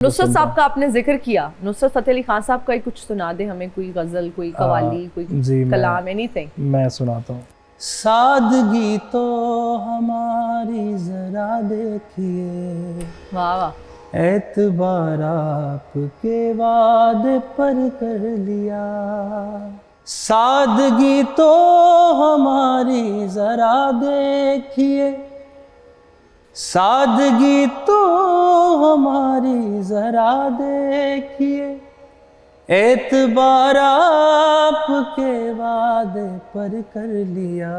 नुसरत साहब का आपने जिक्र किया, नुसरत फतेह अली खान साहब का ही कुछ सुना दे हमें, कोई गजल, कोई कवाली, कोई कलाम, एनीथिंग। मैं सुनाता हूँ। सादगी तो हमारी जरा देखिए, वाह वाह, एतबार आपके वादे पर कर लिया। सादगी तो हमारी जरा देखिए, सादगी तो हमारी जरा देखिए, एतबार आपके वादे पर कर लिया।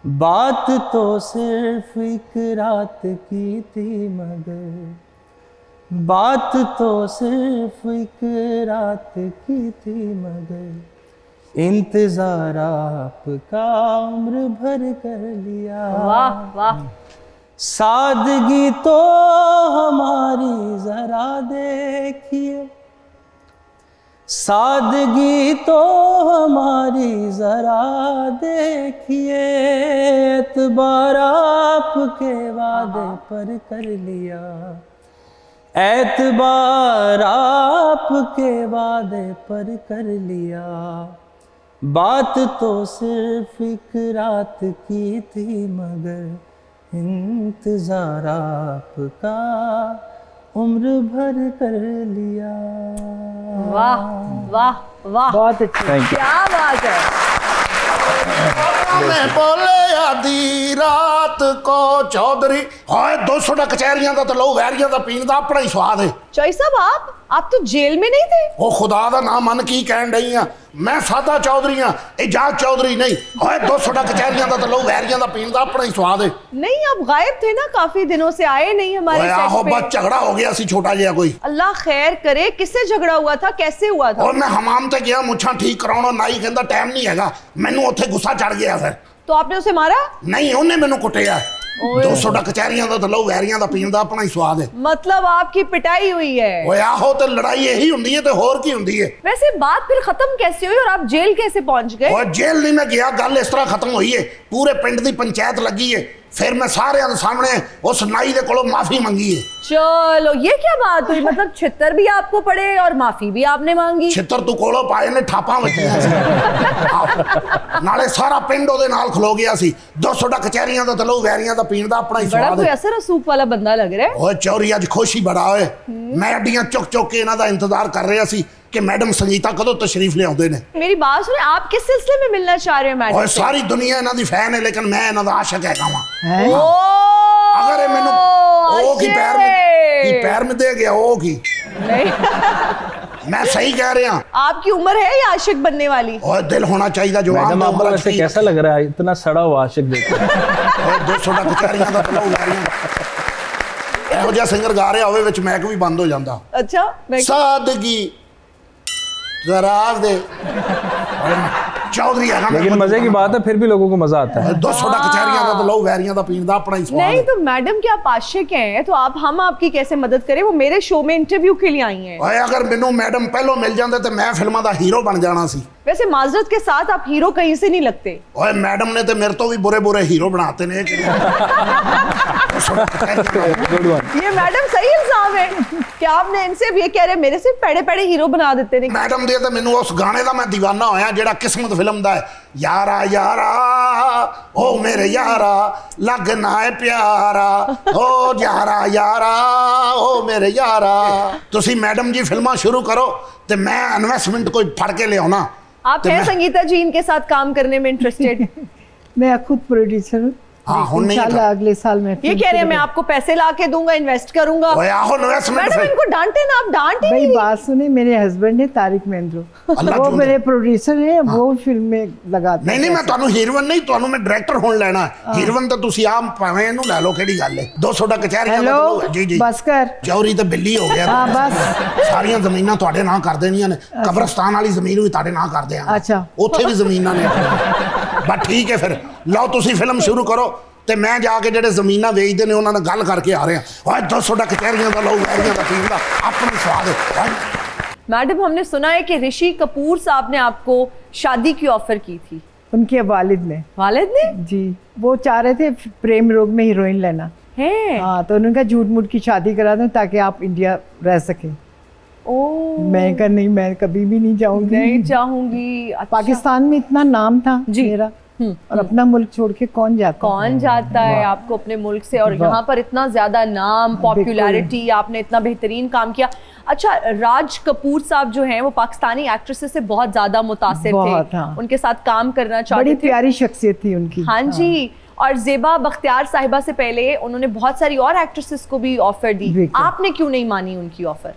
बात तो सिर्फ एक रात की थी मगर, बात तो सिर्फ एक रात की थी मगर, इंतजार आपका उम्र भर कर लिया। वाह वाह। सादगी तो हमारी जरा देखिए, सादगी तो हमारी जरा देखिए, एतबार आपके वादे पर कर लिया। एतबार आपके वादे पर कर लिया। बात तो सिर्फ एक रात की थी मगर, इंतजार आपका उम्र भर कर लिया। वाह वाह वाह, बहुत अच्छा, क्या बात है। मैं बोले आधी रात को चौधरी हाय 200 कचहरियां का तो लो वैरियां का पीन का अपना ही स्वाद है। चौधरी साहब आप तो जेल में नहीं थे। वो खुदा का नाम मन की कहन रही हैं, मैं सादा चौधरी हाँ, एजाज चौधरी नहीं। हाय 200 कचहरियां का तो लो वैरियां का पीन का अपना ही स्वाद है। नहीं, आप गायब थे ना, काफी दिनों से आए नहीं हमारे आहो सेट पे। बस झगड़ा हो गया सी छोटा जिहा कोई। अल्लाह खैर करे, किससे झगड़ा हुआ था, कैसे हुआ था? और मैं हमाम ते गया मुछा ठीक कराउण, नाई कहंदा टाइम नहीं हैगा, मैनू उत्थे गुस्सा चढ़ गया फिर। तो आपने उसे मारा? नहीं, उन्हें मैनू कुटिया। 200 कचहरियां का तो लो वैरियां का पीन का अपना ही स्वाद है। मतलब आपकी पिटाई हुई है? ओए आहो ते लड़ाई यही हुंदी है ते होर की हुंदी है। वैसे बात फिर खत्म कैसे हुई और आप जेल कैसे पहुंच गए? और जेल नहीं मैं गया, गल इस तरह खत्म हुई है, पूरे पिंड दी पंचायत लगी है, फिर मैं सारे सामने उस नाई दे कोलों माफी मंगी है। चलो ये क्या बात हुई, मतलब छितर भी आपको पड़े और माफी भी आपने मांगी? छितर तू कोलों पाए ने ठापा वजियां सी। नाले सारा पिंड ओदे नाल खलो गया सी। 200 कचहरियां दा तलो वैरियां दा पीण दा अपना ही बड़ा स्वाद कोई है। असर सूप वाला बंदा लग रहा है। ओए चौरी अज खुश ही बड़ा होए, मैं अड्डियां चुक चुक के इन्हां दा इंतजार कर रहा सी कि मैडम संगीता कदों तशरीफ ले आउंदे ने। मेरी बात सुने, आप किस सिलसिले में मिलना चाह रहे हो मैडम ओए से? सारी दुनिया इन्हां दी फैन है, लेकिन मैं इन्हां दा आशिक हैगा वां। अगर अगर मैनू ओ की पैर में दे गया ओ की नहीं। मैं सही कह रहा हूं। आपकी उम्र है या आशिक बनने वाली? और दिल होना चाहिए जवान। मैडम आपको वैसे कैसा लग रहा है, इतना सड़ा हुआ आशिक देखकर? और 200 कचहरियां दा तलो वैरियां ਇਹੋ ਜਿਹਾ ਸਿੰਗਰ ਗਾ ਰਿਹਾ ਹੋਵੇ ਵਿੱਚ ਮੈਕ ਵੀ ਬੰਦ ਹੋ ਜਾਂਦਾ। अच्छा, मैं सादगी जरा दे चौधरी है। लेकिन मजे की बात है, फिर भी लोगों को मजा आता है। 200 कचहरियां का तो लो वैरियां का पीण दा अपना ही स्वाद नहीं है। तो मैडम क्या आप आशिक हैं, तो आप हम आपकी कैसे मदद करें? वो मेरे शो में इंटरव्यू के लिए आई हैं। ओए अगर मैनू मैडम पहलों मिल जांदे ते मैं फिल्मां दा हीरो बन जाना सी। वैसे माजरत के साथ आप हीरो कहीं से नहीं लगते। ओए मैडम ने तो मेरे तो भी बुरे बुरे हीरो बनाते ने। Good one. ये मैडम सही इल्जाम है क्या आपने इनसे ये कह रहे मेरे से पेड़े पेड़े हीरो बना देते ने? मैडम दे तो मैनू उस गाने दा मैं दीवाना होया जेड़ा किस्मत फिल्म दा है। यारा यारा ओ मेरे यारा लगना है प्यारा, ओ यारा यारा ओ मेरे यारा। तुसी मैडम जी फिल्मां शुरू करो ते मैं इन्वेस्टमेंट कोई फड़ के ले आना। आप हैं संगीता जी इनके साथ काम करने में इंटरेस्टेड? मैं खुद प्रोड्यूसर हूँ। हाँ, हुन नहीं इंशाल्लाह अगले साल में ये कह रहे हैं मैं आपको पैसे ला के दूंगा, इन्वेस्ट करूंगा। ओए आहो इन्वेस्टमेंट मैडम इनको डांटे ना, आप डांट ही भाई नहीं। बात सुने, मेरे हस्बैंड है तारिक महेंद्रो, अल्लाह वो जोड़ मेरे प्रोड्यूसर हैं, वो फिल्म में लगाते नहीं नहीं मैं ਤੁਹਾਨੂੰ ਹੀਰੋਇਨ ਨਹੀਂ, ਤੁਹਾਨੂੰ ਮੈਂ ਡਾਇਰੈਕਟਰ ਹੋਣ ਲੈਣਾ। ਹੀਰੋਇਨ ਤਾਂ ਤੁਸੀਂ ਆਪ ਭਾਵੇਂ ਇਹਨੂੰ ਲੈ ਲਓ, ਕਿਹੜੀ ਗੱਲ ਹੈ। 200 ਕਚਹਿਰੀਆਂ ਦਾ हेलो ਜੀ ਜੀ बस कर। ਚੌਰੀ ਤੇ ਬਿੱਲੀ ਹੋ ਗਿਆ। हाँ बस। ਸਾਰੀਆਂ ਜ਼ਮੀਨਾਂ ਤੁਹਾਡੇ ਨਾਂ ਕਰ ਦੇਣੀਆਂ ਨੇ, ਕਬਰਸਤਾਨ ਵਾਲੀ ਜ਼ਮੀਨ ਵੀ ਤੁਹਾਡੇ ਨਾਂ ਕਰ ਦਿਆਂਗੇ। ਅੱਛਾ। ਉੱਥੇ ਵੀ ਜ਼ਮੀਨਾਂ ਨੇ। ਬਸ ਠੀਕ ਹੈ, ਫਿਰ ਲਓ ਤੁਸੀਂ ਫਿਲਮ ਸ਼ੁਰੂ ਕਰੋ ਤੇ ਮੈਂ ਜਾ ਕੇ ਜਿਹੜੇ ਜ਼ਮੀਨਾਂ ਵੇਚਦੇ ਨੇ ਉਹਨਾਂ ਨਾਲ ਗੱਲ ਕਰਕੇ ਆ ਰਿਹਾ। ਓਏ 200 ਕਚਹਿਰੀਆਂ ਦਾ ਲਓ ਵੈਰੀਆਂ ਦਾ ਪੀਣ ਦਾ ਆਪਣਾ ਸਵਾਦ ਹੈ। मैडम हमने सुना है कि ऋषि कपूर साहब ने आपको शादी की ऑफर की थी। उनके वालिद ने। वालिद ने? जी, वो चाह रहे थे प्रेम रोग में हीरोइन लेना। हैं? हाँ, तो उन्होंने कहा झूठ मूठ की शादी करा दूं ताकि आप इंडिया रह सकें। ओ, मैं कहा नहीं, मैं कभी भी नहीं जाऊंगी, नहीं चाहूंगी। अच्छा। पाकिस्तान में इतना नाम था मेरा, और अपना मुल्क छोड़ के कौन जाता कौन जाता है आपको अपने मुल्क से, और यहाँ पर इतना ज्यादा नाम, पॉपुलैरिटी, आपने इतना बेहतरीन काम किया। अच्छा, राज कपूर साहब जो हैं वो पाकिस्तानी एक्ट्रेसेस से बहुत ज्यादा मुतासिर थे, हाँ। उनके साथ काम करना चाहते थे, बड़ी प्यारी शख्सियत थी उनकी। हाँ जी। और ज़ेबा बख्तियार साहिबा से पहले उन्होंने बहुत सारी और एक्ट्रेसेस को भी ऑफर दी, आपने क्यों नहीं मानी उनकी ऑफर?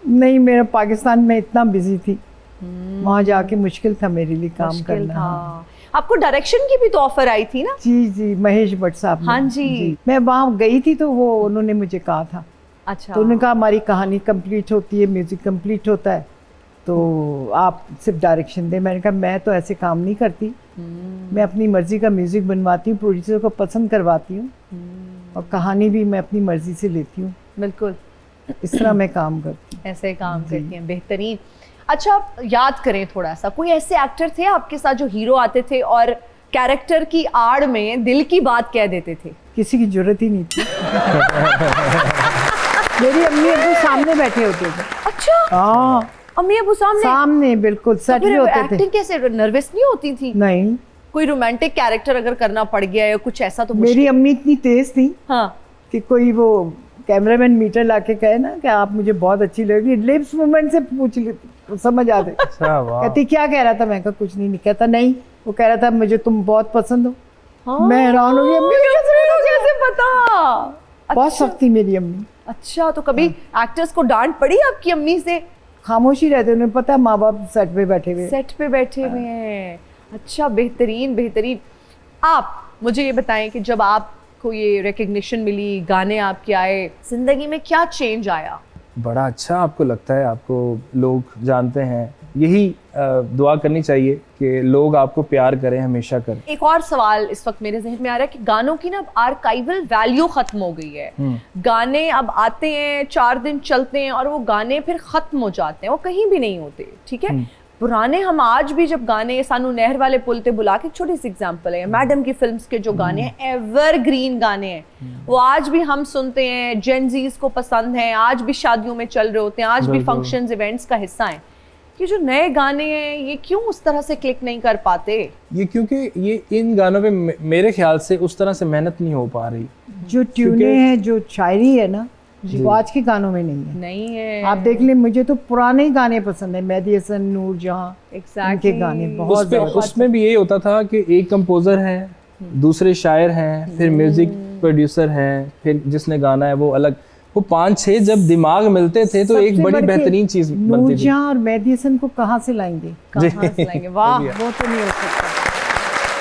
नहीं, मेरा पाकिस्तान में इतना बिजी थी, वहाँ जाके मुश्किल था मेरे लिए काम करना। आपको डायरेक्शन की भी तो ऑफर आई थी ना? जी, महेश भट्ट साहब। हाँ जी। मैं वहाँ गई थी तो वो उन्होंने मुझे कहा था। अच्छा। तो उन्होंने कहा हमारी कहानी कंप्लीट होती है, म्यूजिक कंप्लीट होता है, तो आप सिर्फ डायरेक्शन दे। मैंने कहा मैं तो ऐसे काम नहीं करती, मैं अपनी मर्जी का म्यूजिक बनवाती हूँ, प्रोड्यूसर को पसंद करवाती हूँ, और कहानी भी मैं अपनी मर्जी से लेती हूँ। बिल्कुल, इस तरह मैं काम करती हूँ। ऐसे काम करती हैं, बेहतरीन। अच्छा, आप याद करें थोड़ा सा, कोई ऐसे एक्टर थे आपके साथ जो हीरो आते थे और कैरेक्टर की आड़ में दिल की बात कह देते थे? किसी की जरूरत ही नहीं थी। मेरी अम्मी अब्बू सामने बैठे होते थे। अच्छा। हाँ, अम्मी अब्बू सामने बिल्कुल सेट में होते थे। एक्टिंग कैसे, नर्वस नहीं होती थी? नहीं, कोई रोमांटिक कैरेक्टर अगर करना पड़ गया या कुछ ऐसा तो मेरी अम्मी इतनी तेज थी हाँ कि कोई वो कैमरामैन मीटर लाके कहे ना कि आप मुझे बहुत अच्छी लगी, लिप्स मूवमेंट से पूछ लेती, समझ आते। अच्छा, वाह। कहती क्या कह रहा था? मैं कहा कुछ नहीं। कहता नहीं, वो कह रहा था मुझे तुम बहुत पसंद हो। हाँ। मैं हैरान हो गई, अम्मी कैसे पता? बहुत सख्त थी मेरी अम्मी। अच्छा, तो कभी एक्टर्स को डांट पड़ी आपकी अम्मी से? खामोशी रहते, उन्हें पता है माँ बाप सेट पे बैठे हुए। सेट पे बैठे हुए हैं। अच्छा, बेहतरीन बेहतरीन। आप मुझे ये बताएं कि जब आपको ये रिकग्निशन मिली, गाने आपके आए, जिंदगी में क्या चेंज आया? बड़ा अच्छा आपको लगता है, आपको लोग जानते हैं, यही दुआ करनी चाहिए कि लोग आपको प्यार करें, हमेशा करें। एक और सवाल इस वक्त मेरे जहन में आ रहा है कि गानों की ना आर्काइवल वैल्यू खत्म हो गई है। गाने अब आते हैं, 4 दिन चलते हैं और वो गाने फिर खत्म हो जाते हैं, वो कहीं भी नहीं होते। ठीक है, पुराने हम आज भी जब गाने सानू नहर वाले पुल ते बुला के, छोटी सी एग्जांपल है, मैडम की फिल्म्स के जो गाने हैं, एवरग्रीन गाने हैं, वो आज भी हम सुनते हैं, जेनजीज को पसंद हैं, आज भी शादियों में चल रहे होते हैं, आज भी फंक्शंस इवेंट्स का हिस्सा हैं। ये जो नए गाने हैं ये क्यों उस तरह से क्लिक नहीं कर पाते? ये क्योंकि ये इन गानों पे मेरे ख्याल से उस तरह से मेहनत नहीं हो पा रही। जो ट्यूने हैं, जो शायरी है ना, वो आज के गानों में नहीं है। नहीं है। आप देख लें, मुझे तो पुराने ही गाने पसंद है, मेहदी हसन, नूर जहां, इनके गाने बहुत उसमें भी यही होता था कि एक कंपोजर है, दूसरे शायर हैं, फिर म्यूजिक प्रोड्यूसर हैं, फिर जिसने गाना है वो अलग, वो 5-6 जब दिमाग मिलते थे तो एक बड़ी बेहतरीन चीज बनती थी। नूर जहां और मेहदी हसन को कहाँ से लाएंगे? कहाँ से लाएंगे? वाह, वो तो नहीं हो सकता।